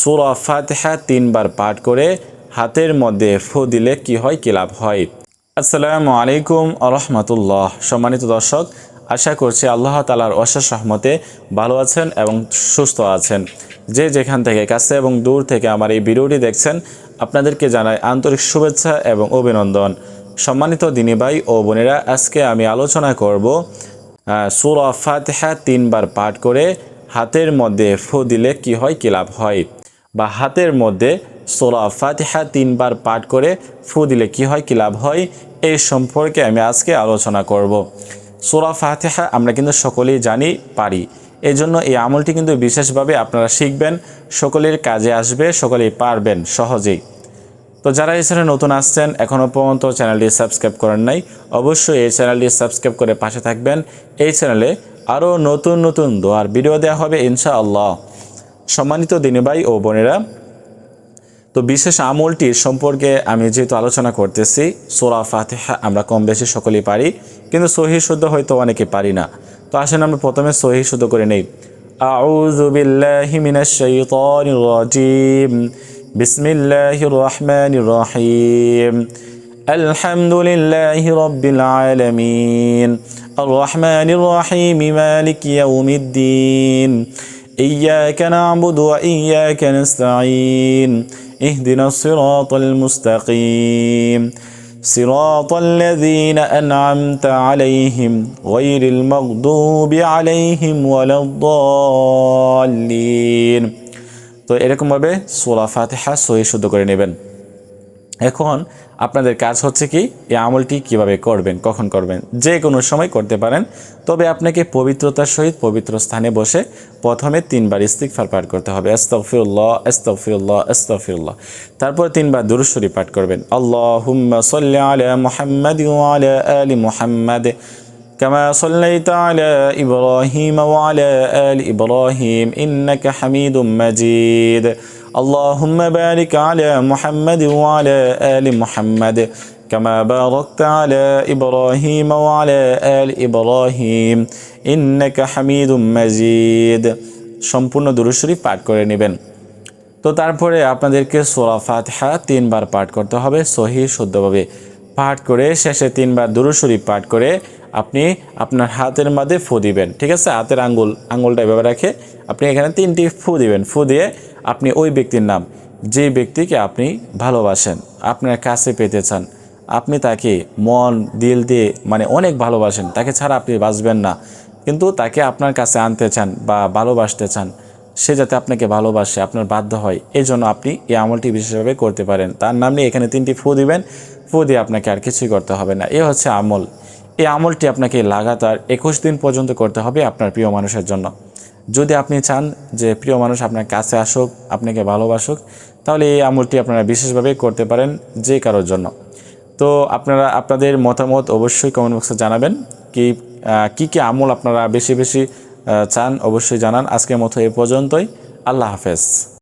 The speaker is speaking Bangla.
সূরা ফাতিহা 3 বার পাঠ করে হাতের মধ্যে ফু দিলে কি হয়, কি লাভ হয়। আসসালামু আলাইকুম ওয়া রাহমাতুল্লাহ। সম্মানিত দর্শক, আশা করছি আল্লাহ তাআলার অশেষ রহমতে ভালো আছেন এবং সুস্থ আছেন। যে যেখান থেকে কাছে এবং দূর থেকে আমার এই ভিডিওটি দেখছেন, আপনাদেরকে জানাই আন্তরিক শুভেচ্ছা এবং অভিনন্দন। সম্মানিত দিনী ভাই ও বোনেরা, আজকে আমি আলোচনা করব সূরা ফাতিহা 3 বার পাঠ করে হাতের মধ্যে ফু দিলে কি হয়, কি লাভ হয়, বা হাতের মধ্যে সূরা ফাতিহা 3 বার পাঠ করে ফু দিলে কি হয়, কি লাভ হয়, এই সম্পর্কে আমি আজকে আলোচনা করব। সূরা ফাতিহা আমরা কিন্তু সকলেই জানি, পারি। এই জন্য এই আমলটি কিন্তু বিশেষভাবে আপনারা শিখবেন, সকলের কাজে আসবে, সকলেই পারবেন সহজেই। তো যারা এই চ্যানেলে নতুন আসছেন, এখনও পর্যন্ত চ্যানেলটি সাবস্ক্রাইব করেন নাই, অবশ্যই এই চ্যানেলটি সাবস্ক্রাইব করে পাশে থাকবেন। এই চ্যানেলে আরও নতুন নতুন দোয়ার ভিডিও দেওয়া হবে ইনশাআল্লাহ। সম্মানিত দিনী ভাই ও বোনেরা, তো বিশেষ আমলটির সম্পর্কে আমি যেহেতু আলোচনা করতেছি, সূরা ফাতিহা আমরা কম বেশি সকলেই পারি, কিন্তু সহিহ শুদ্ধ হয়তো অনেকে পারি না। তো আসেন আমরা প্রথমে সহিহ শুদ্ধ করে নেই। আউযু বিল্লাহি মিনাশ শাইতানির রাজিম। বিসমিল্লাহির রহমানির রহিম। আলহামদুলিল্লাহি রাব্বিল আলামিন। আর রহমানির রহিম। মালিকি ইয়াউমিদ্দিন। إياك نعبد وإياك نستعين اهدنا الصراط المستقيم صراط الذين أنعمت عليهم غير المغضوب عليهم ولا الضالين। তো এরকমভাবে সূরা ফাতিহা সহিহ শুদ্ধ করে নেবেন। এখন আপনাদের কাজ হচ্ছে কি, এই আমলটি কিভাবে করবেন, কখন করবেন, যে কোনো সময় করতে পারেন। তবে আপনাকে পবিত্রতার সহিত পবিত্র স্থানে বসে প্রথমে 3 বার ইস্তিগফার পাঠ করতে হবে, আস্তাগফিরুল্লাহ আস্তাগফিরুল্লাহ আস্তাগফিরুল্লাহ। তারপর 3 বার দুরূদ শরীফ পাঠ করবেন, আল্লাহুম্মা সাল্লি আলা মুহাম্মাদ ওয়া আলা আলি মুহাম্মাদ কামা সাল্লাইতা আলা ইব্রাহিম ওয়া আলা আলি ইব্রাহিম ইন্নাকা হামিদুম মাজিদ। اللهم بارك على محمد وعلى آل محمد كما باركت على إبراهيم وعلى آل إبراهيم إنك حميد مجيد। সম্পূর্ণ দুরূদ শরীফ পাঠ করে নেবেন। তো তারপরে আপনাদেরকে সূরা ফাতিহা 3 বার পাঠ করতে হবে সহিহ শুদ্ধভাবে। পাঠ করে শেষে 3 বার দুরূদ শরীফ পাঠ করে আপনি আপনার হাতের মধ্যে ফু দিবেন। ঠিক আছে, হাতের আঙ্গুলটা এভাবে রেখে আপনি এখানে 3টি ফু দিবেন। ফু দিয়ে আপনি ওই ব্যক্তির নাম, যে ব্যক্তিকে আপনি ভালোবাসেন, আপনার কাছে পেতে চান, আপনি তাকে মন দিল দিয়ে মানে অনেক ভালোবাসেন, তাকে ছাড়া আপনি বাঁচবেন না, কিন্তু তাকে আপনার কাছে আনতে চান বা ভালোবাসতে চান, সে যাতে আপনাকে ভালোবাসে, আপনার বাধ্য হয়, এই জন্য আপনি এই আমলটি বিশেষভাবে করতে পারেন। তার নাম নিয়ে এখানে 3টি ফু দিবেন। ফু দিয়ে আপনাকে আর কিছুই করতে হবে না। এ হচ্ছে আমল। এই আমলটি আপনাকে লাগাতার 21 দিন পর্যন্ত করতে হবে আপনার প্রিয় মানুষের জন্য। যদি আপনি চান যে প্রিয় মানুষ আপনার কাছে আসুক, আপনাকে ভালোবাসুক, তাহলে এই আমলটি আপনারা বিশেষভাবে করতে পারেন যে কারোর জন্য। তো আপনারা আপনাদের মতামত অবশ্যই কমেন্ট বক্সে জানাবেন। কি আমল আপনারা বেশি বেশি চান অবশ্যই জানান। আজকের মতো এ পর্যন্তই। আল্লাহ হাফেজ।